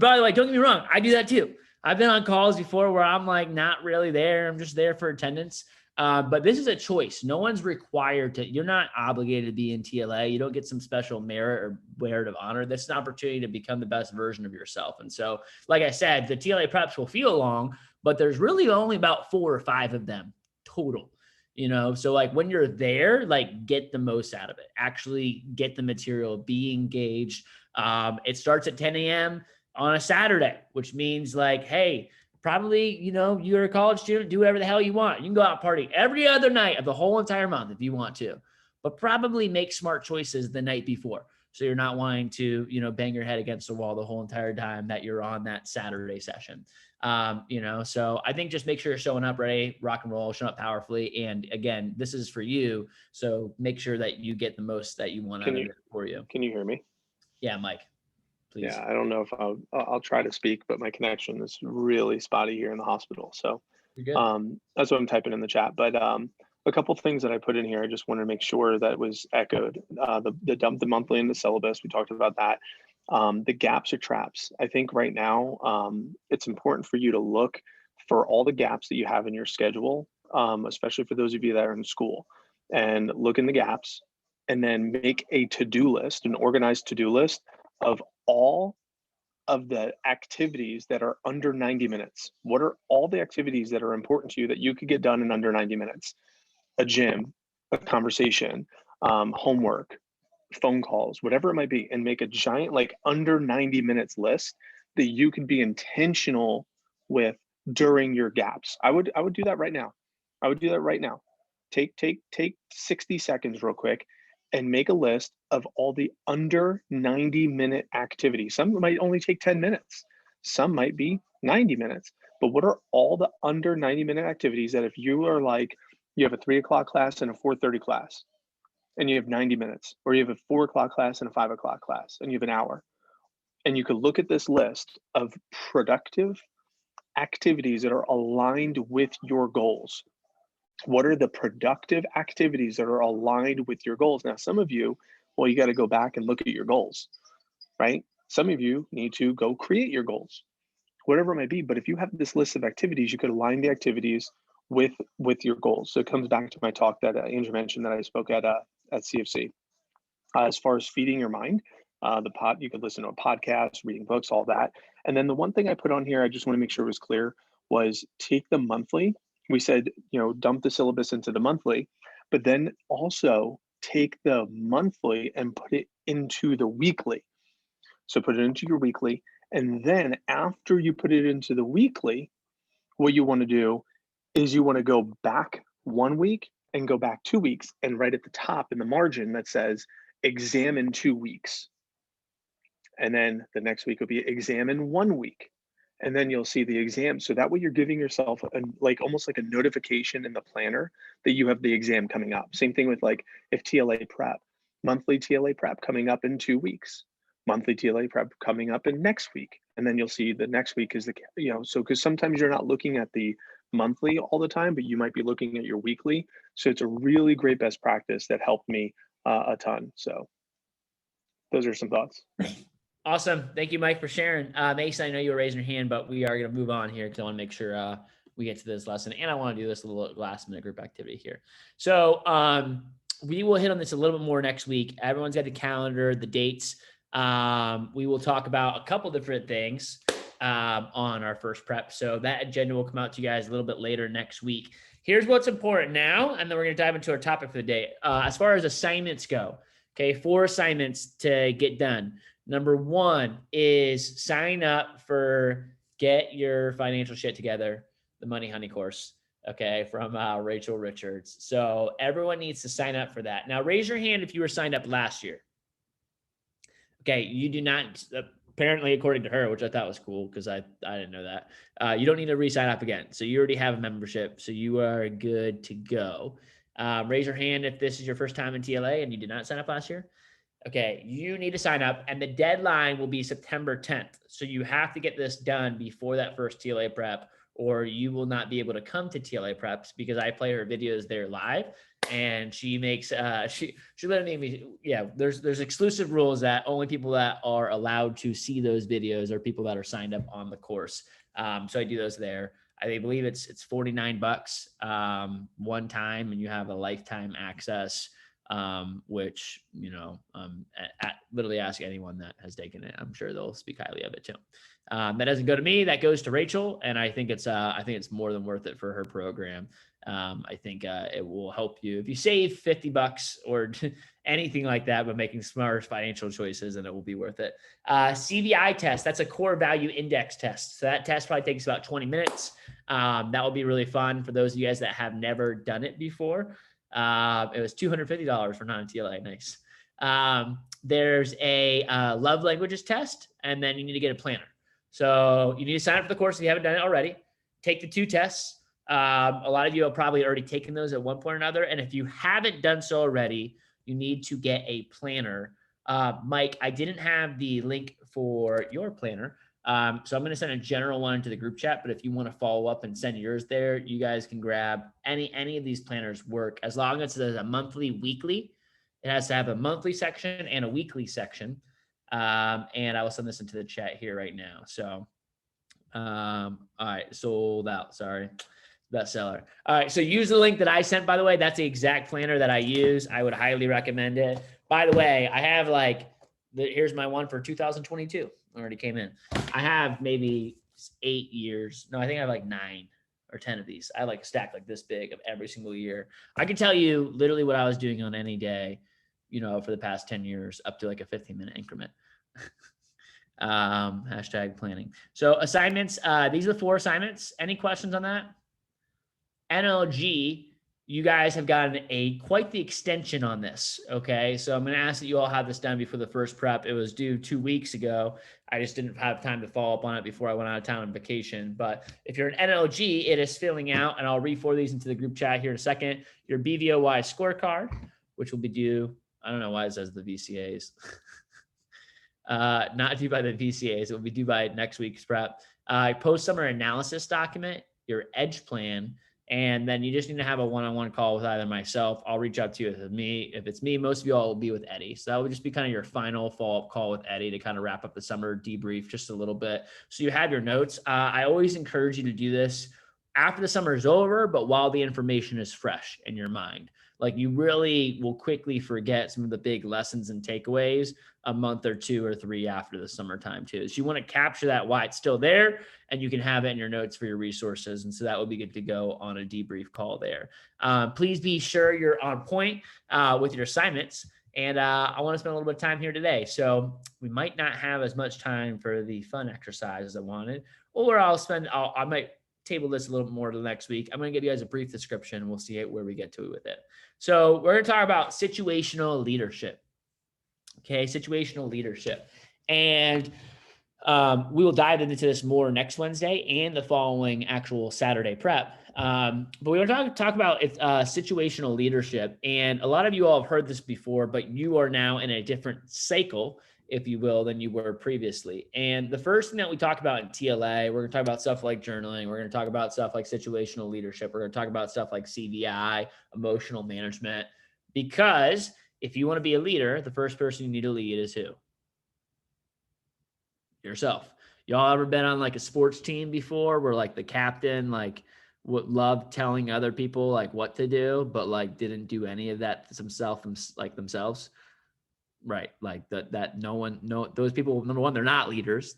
by the way, don't get me wrong, I do that too. I've been on calls before where I'm like not really there. I'm just there for attendance. But this is a choice. No one's required to. You're not obligated to be in TLA. You don't get some special merit or merit of honor. That's an opportunity to become the best version of yourself. And so, like I said, the TLA preps will feel long, but there's really only about 4 or 5 of them total. So like when you're there, like get the most out of it, actually get the material, be engaged. It starts at 10 a.m. on a Saturday, which means like, hey, probably, you're a college student, do whatever the hell you want. You can go out party every other night of the whole entire month if you want to, but probably make smart choices the night before. So you're not wanting to, bang your head against the wall the whole entire time that you're on that Saturday session. So I think just make sure you're showing up ready, rock and roll, showing up powerfully. And again, this is for you. So make sure that you get the most that you want out of it for you. Can you hear me? Yeah, Mike, please. Yeah, I don't know if I'll try to speak, but my connection is really spotty here in the hospital. So that's what I'm typing in the chat. But a couple of things that I put in here, I just wanted to make sure that was echoed. The monthly and the syllabus, we talked about that. The gaps or traps. I think right now it's important for you to look for all the gaps that you have in your schedule, especially for those of you that are in school, and look in the gaps and then make a to-do list, an organized to-do list of all of the activities that are under 90 minutes. What are all the activities that are important to you that you could get done in under 90 minutes? A gym, a conversation, homework, phone calls, whatever it might be, and make a giant like under 90 minutes list that you can be intentional with during your gaps. I would do that right now. I would do that right now. Take 60 seconds real quick and make a list of all the under 90-minute activities. Some might only take 10 minutes. Some might be 90 minutes. But what are all the under 90-minute activities that if you are like, you have a 3 o'clock class and a 4:30 class, and you have 90 minutes, or you have a 4 o'clock class and a 5 o'clock class, and you have an hour. And you could look at this list of productive activities that are aligned with your goals. What are the productive activities that are aligned with your goals? Now, some of you, well, you got to go back and look at your goals, right? Some of you need to go create your goals, whatever it might be. But if you have this list of activities, you could align the activities with your goals. So it comes back to my talk that Andrew mentioned that I spoke at CFC. As far as feeding your mind, you could listen to a podcast, reading books, all that. And then the one thing I put on here, I just want to make sure it was clear, was take the monthly. We said, dump the syllabus into the monthly, but then also take the monthly and put it into the weekly. So put it into your weekly. And then after you put it into the weekly, what you want to do is you want to go back 1 week and go back 2 weeks, and right at the top in the margin that says examine 2 weeks. And then the next week will be examine 1 week. And then you'll see the exam. So that way you're giving yourself almost like a notification in the planner that you have the exam coming up. Same thing with like if TLA prep, monthly TLA prep coming up in 2 weeks, monthly TLA prep coming up in next week. And then you'll see the next week is so because sometimes you're not looking at the monthly all the time, but you might be looking at your weekly. So it's a really great best practice that helped me a ton. So those are some thoughts. Awesome. Thank you, Mike, for sharing. Mason, I know you were raising your hand, but we are going to move on here because I want to make sure we get to this lesson. And I want to do this little last minute group activity here. So we will hit on this a little bit more next week. Everyone's got the calendar, the dates. We will talk about a couple different things on our first prep. So that agenda will come out to you guys a little bit later next week. Here's what's important now, and then we're going to dive into our topic for the day. As far as assignments go, okay, 4 assignments to get done. Number 1 is sign up for Get Your Financial Shit Together, the Money Honey course, okay, from Rachel Richards. So everyone needs to sign up for that. Now, raise your hand if you were signed up last year. Okay, you do not, apparently, according to her, which I thought was cool because I didn't know that, you don't need to re-sign up again. So you already have a membership, so you are good to go. Raise your hand if this is your first time in TLA and you did not sign up last year. Okay, you need to sign up, and the deadline will be September 10th. So you have to get this done before that first TLA prep, or you will not be able to come to TLA preps, because I play her videos there live, and she makes she literally, yeah, there's exclusive rules that only people that are allowed to see those videos are people that are signed up on the course. So I do those there. I believe it's $49 one time, and you have a lifetime access, which, you know, literally ask anyone that has taken it. I'm sure they'll speak highly of it too. That doesn't go to me, that goes to Rachel. And I think it's more than worth it for her program. I think it will help you if you save $50 or anything like that, but making smart financial choices, and it will be worth it. CVI test, that's a core value index test. So that test probably takes about 20 minutes. That will be really fun for those of you guys that have never done it before. It was $250 for non-TLA. Nice. There's a love languages test, and then you need to get a planner. So you need to sign up for the course if you haven't done it already. Take the 2 tests. A lot of you have probably already taken those at one point or another. And if you haven't done so already, you need to get a planner. Mike, I didn't have the link for your planner. So I'm going to send a general one into the group chat, but if you want to follow up and send yours there, you guys can grab any of these planners work, as long as there's a monthly, weekly. It has to have a monthly section and a weekly section. And I will send this into the chat here right now. So, all right, sold out. Sorry, bestseller. All right, so use the link that I sent, by the way. That's the exact planner that I use. I would highly recommend it. By the way, I have here's my one for 2022. Already came in. I have maybe 8 years. No, I think I have 9 or 10 of these. I a stack this big of every single year. I can tell you literally what I was doing on any day, for the past 10 years, up to a 15-minute increment. Hashtag planning. So assignments, these are the 4 assignments. Any questions on that? NLG, you guys have gotten quite the extension on this. Okay. So I'm going to ask that you all have this done before the first prep. It was due 2 weeks ago. I just didn't have time to follow up on it before I went out of town on vacation. But if you're an NLG, it is filling out, and I'll re-forward these into the group chat here in a second, your BVOY scorecard, which will be due. I don't know why it says the VCAs. Not due by the VCAs. It will be due by next week's prep. Post-summer analysis document, your EDGE plan, and then you just need to have a one-on-one call with either myself. I'll reach out to you if it's me. Most of you all will be with Eddie. So that would just be kind of your final follow-up call with Eddie to kind of wrap up the summer debrief just a little bit. So you have your notes. I always encourage you to do this after the summer is over, but while the information is fresh in your mind. You really will quickly forget some of the big lessons and takeaways a month or 2 or 3 after the summertime too. So you want to capture that while it's still there, and you can have it in your notes for your resources. And so that would be good to go on a debrief call there. Please be sure you're on point with your assignments. And I want to spend a little bit of time here today. So we might not have as much time for the fun exercise as I wanted, or I might table this a little bit more to the next week. I'm going to give you guys a brief description, and we'll see where we get to with it. So we're going to talk about situational leadership. Okay, situational leadership. And we will dive into this more next Wednesday and the following actual Saturday prep. But we want to talk about situational leadership. And a lot of you all have heard this before, but you are now in a different cycle, if you will, than you were previously. And the first thing that we talk about in TLA, we're going to talk about stuff like journaling. We're going to talk about stuff like situational leadership. We're going to talk about stuff like CVI, emotional management, because if you want to be a leader, the first person you need to lead is who? Yourself. Y'all ever been on a sports team before where the captain would love telling other people like what to do, but like didn't do any of that themselves. Right. Like that those people, number one, they're not leaders.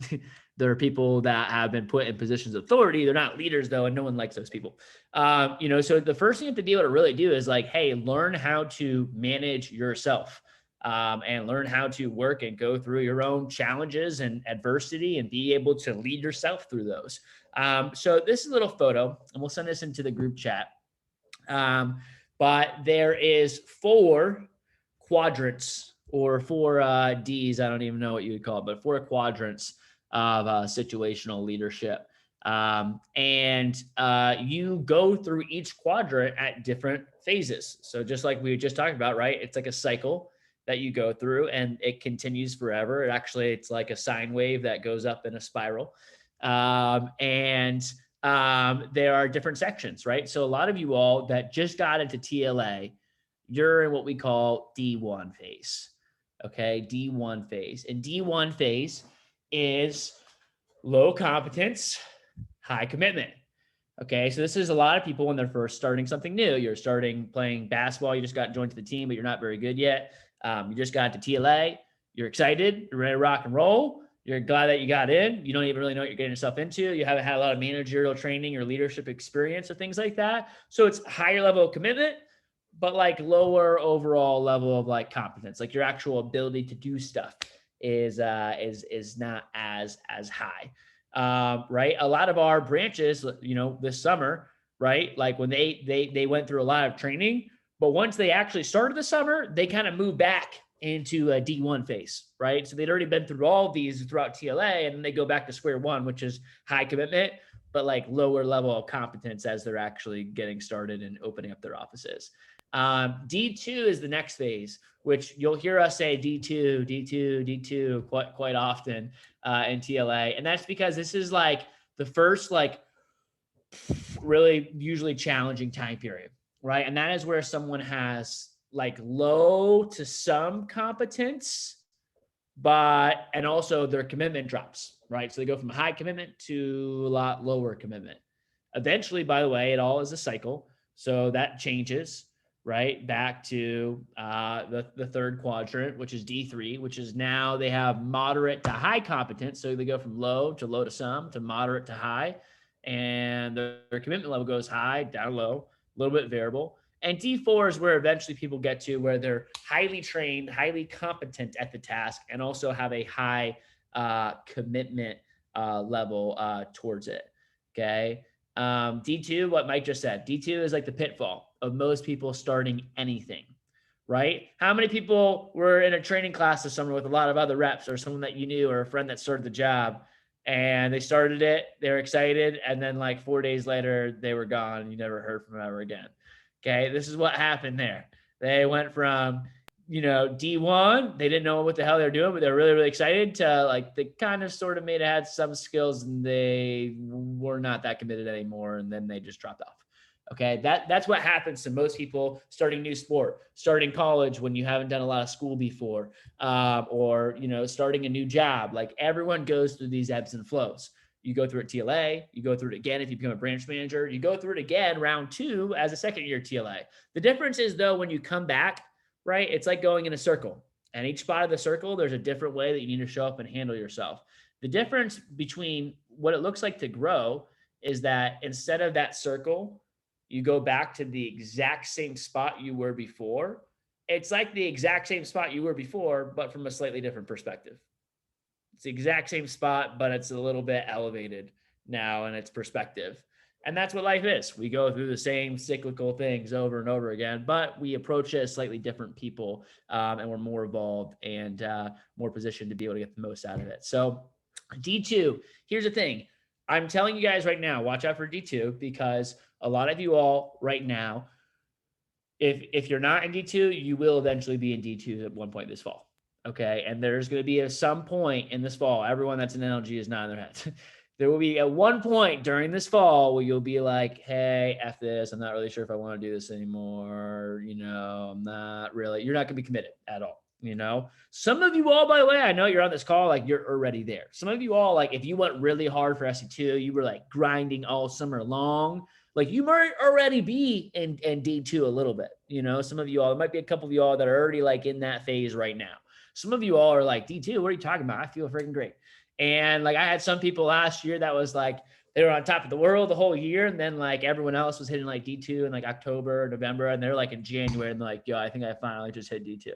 There are people that have been put in positions of authority. They're not leaders though. And no one likes those people. So the first thing you have to be able to really do is like, hey, learn how to manage yourself. And learn how to work and go through your own challenges and adversity and be able to lead yourself through those. So this is a little photo, and we'll send this into the group chat. But there is 4 quadrants or 4 Ds. I don't even know what you would call it, but 4 quadrants of situational leadership. And you go through each quadrant at different phases. So just like we were just talking about, right? It's like a cycle that you go through and it continues forever. It's like a sine wave that goes up in a spiral. There are different sections, right? So a lot of you all that just got into TLA, you're in what we call D1 phase. Okay, D1 phase. And D1 phase is low competence, high commitment. Okay, so this is a lot of people when they're first starting something new. You're starting playing basketball, you just got joined to the team, but you're not very good yet. You just got to TLA, you're excited, you're ready to rock and roll. You're glad that you got in. You don't even really know what you're getting yourself into. You haven't had a lot of managerial training or leadership experience or things like that. So it's higher level of commitment, but like lower overall level of like competence. Like your actual ability to do stuff is not as high. Right. A lot of our branches, this summer, right? Like when they went through a lot of training, but once they actually started the summer, they kind of moved back into a D1 phase, right? So they'd already been through all these throughout TLA, and then they go back to square one, which is high commitment, but like lower level of competence as they're actually getting started and opening up their offices. D2 is the next phase, which you'll hear us say D2 quite often in TLA. And that's because this is like the first like really usually challenging time period, right? And that is where someone has like low to some competence, and also their commitment drops, right? So they go from high commitment to a lot lower commitment. Eventually, by the way, it all is a cycle. So that changes, right? Back to the third quadrant, which is D3, which is now they have moderate to high competence. So they go from low to some to moderate to high. And their commitment level goes high, down low, a little bit variable. And D4 is where eventually people get to where they're highly trained, highly competent at the task, and also have a high commitment level towards it. Okay. D2, what Mike just said, D2 is like the pitfall of most people starting anything, right? How many people were in a training class this summer with a lot of other reps or someone that you knew or a friend that started the job, and they started it, they're excited, and then like 4 days later, they were gone and you never heard from them ever again. Okay, this is what happened there. They went from, D1, they didn't know what the hell they're doing, but they're really, really excited to like, they kind of sort of had some skills and they were not that committed anymore. And then they just dropped off. Okay, that's what happens to most people starting new sport, starting college when you haven't done a lot of school before, or, starting a new job. Like everyone goes through these ebbs and flows. You go through it TLA, you go through it again if you become a branch manager, you go through it again round 2 as a second year TLA. The difference is though, when you come back, right, it's like going in a circle, and each spot of the circle, there's a different way that you need to show up and handle yourself. The difference between what it looks like to grow is that instead of that circle, you go back to the exact same spot you were before. It's like the exact same spot you were before, but from a slightly different perspective. It's the exact same spot, but it's a little bit elevated now in its perspective. And that's what life is. We go through the same cyclical things over and over again, but we approach it as slightly different people, and we're more evolved and more positioned to be able to get the most out of it. So D2, here's the thing. I'm telling you guys right now, watch out for D2, because a lot of you all right now, if you're not in D2, you will eventually be in D2 at one point this fall. Okay. And there's going to be some point in this fall, everyone that's an NLG is nodding their head. There will be at one point during this fall where you'll be like, hey, F this. I'm not really sure if I want to do this anymore. I'm not really, you're not going to be committed at all. Some of you all, by the way, I know you're on this call, like you're already there. Some of you all, like if you went really hard for SE2, you were like grinding all summer long, Like you might already be in D2 a little bit, you know, some of you all, there might be a couple of you all that are already like in that phase right now. Some of you all are like, D2, what are you talking about? I feel freaking great. And like I had some people last year that was like, they were on top of the world the whole year. And then like everyone else was hitting like D2 in like October, November, and they're like in January and they're like, yo, I think I finally just hit D2.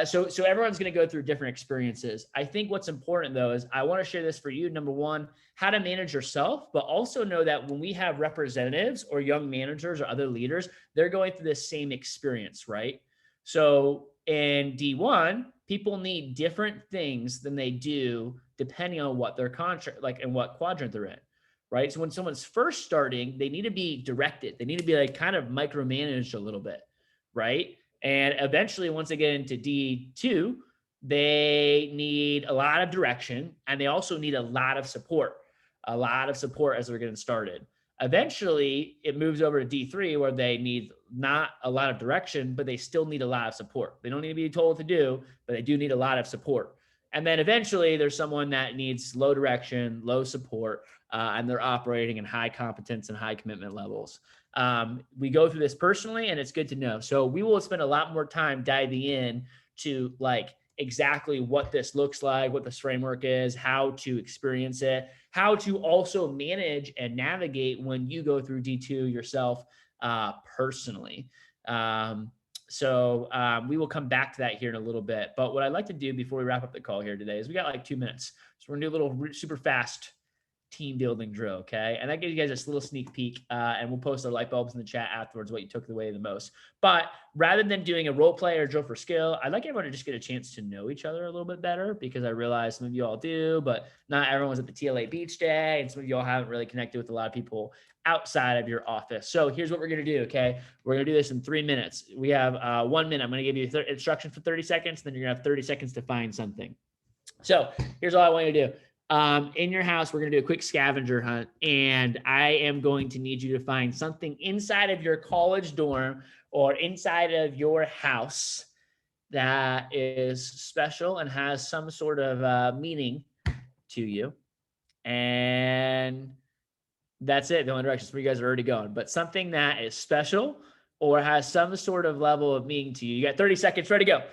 So everyone's going to go through different experiences. I think what's important though, is I want to share this for you. Number one, how to manage yourself, but also know that when we have representatives or young managers or other leaders, they're going through the same experience, right? So in D1, people need different things than they do depending on what their contract, like, and what quadrant they're in, right? So when someone's first starting, they need to be directed. They need to be like kind of micromanaged a little bit, right? And eventually, once they get into D2, they need a lot of direction and they also need a lot of support as they're getting started. Eventually, it moves over to D3 where they need not a lot of direction, but they still need a lot of support. They don't need to be told what to do, but they do need a lot of support. And then eventually there's someone that needs low direction, low support, and they're operating in high competence and high commitment levels. We go through this personally and it's good to know. So we will spend a lot more time diving in to like exactly what this looks like, what this framework is, how to experience it, how to also manage and navigate when you go through D2 yourself personally. So we will come back to that here in a little bit. But what I'd like to do before we wrap up the call here today is we got like 2 minutes. So we're gonna do a little super fast team building drill, okay? And that gives you guys a little sneak peek, and we'll post our light bulbs in the chat afterwards, what you took away the most. But rather than doing a role play or drill for skill, I'd like everyone to just get a chance to know each other a little bit better, because I realize some of you all do, but not everyone's at the TLA beach day, and some of you all haven't really connected with a lot of people outside of your office. So here's what we're gonna do, okay? We're gonna do this in 3 minutes. We have 1 minute. I'm gonna give you instructions for 30 seconds, then you're gonna have 30 seconds to find something. So here's all I want you to do. In your house, we're going to do a quick scavenger hunt, and I am going to need you to find something inside of your college dorm or inside of your house that is special and has some sort of meaning to you. And that's it. The only directions where you guys are already going, but something that is special or has some sort of level of meaning to you. You got 30 seconds. Ready to go.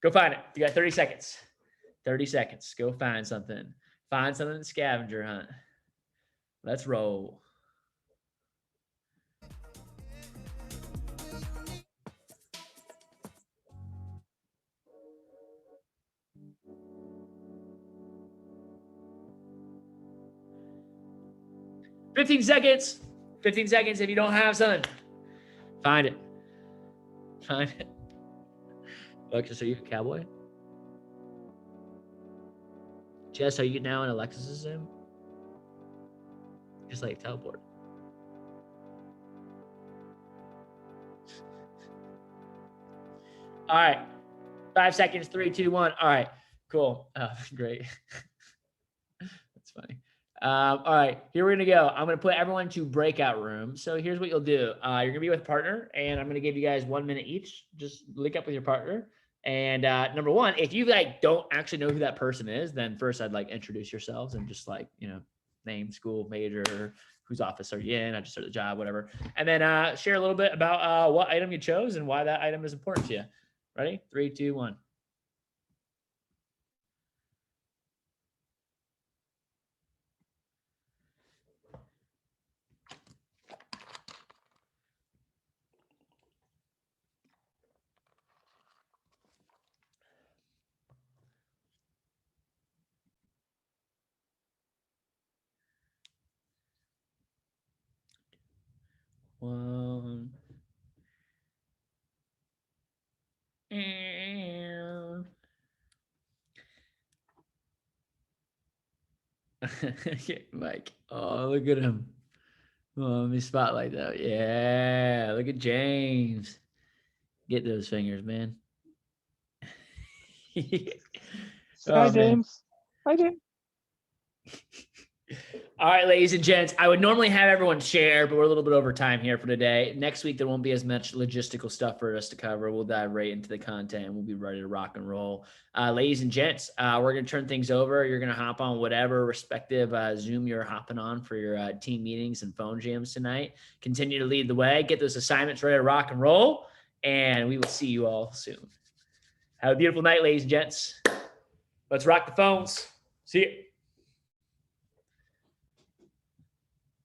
Go find it. You got 30 seconds. 30 seconds. Go find something. Find something in the scavenger hunt. Let's roll. $15 seconds. 15 seconds if you don't have something. Find it. Find it. Alexis, are you a cowboy? Jess, are you now in Alexis's Zoom? Just like teleport. All right. 5 seconds. 3, 2, 1. All right. Cool. Great. That's funny. All right. Here we're going to go. I'm going to put everyone to breakout room. So here's what you'll do. You're going to be with a partner, and I'm going to give you guys 1 minute each. Just link up with your partner. And number one, if you like don't actually know who that person is, then first I'd like introduce yourselves and just like, you know, name, school, major, whose office are you in? I just started the job, whatever. And then share a little bit about what item you chose and why that item is important to you. Ready? 3, 2, 1. One. And Mike. Oh, look at him. Oh, let me spotlight that. Yeah, look at James. Get those fingers, man. Hi, James. Hi, James. All right, ladies and gents, I would normally have everyone share, but we're a little bit over time here for today. Next week, there won't be as much logistical stuff for us to cover. We'll dive right into the content and we'll be ready to rock and roll. Ladies and gents, we're going to turn things over. You're going to hop on whatever respective Zoom you're hopping on for your team meetings and phone jams tonight. Continue to lead the way. Get those assignments ready to rock and roll. And we will see you all soon. Have a beautiful night, ladies and gents. Let's rock the phones. See you.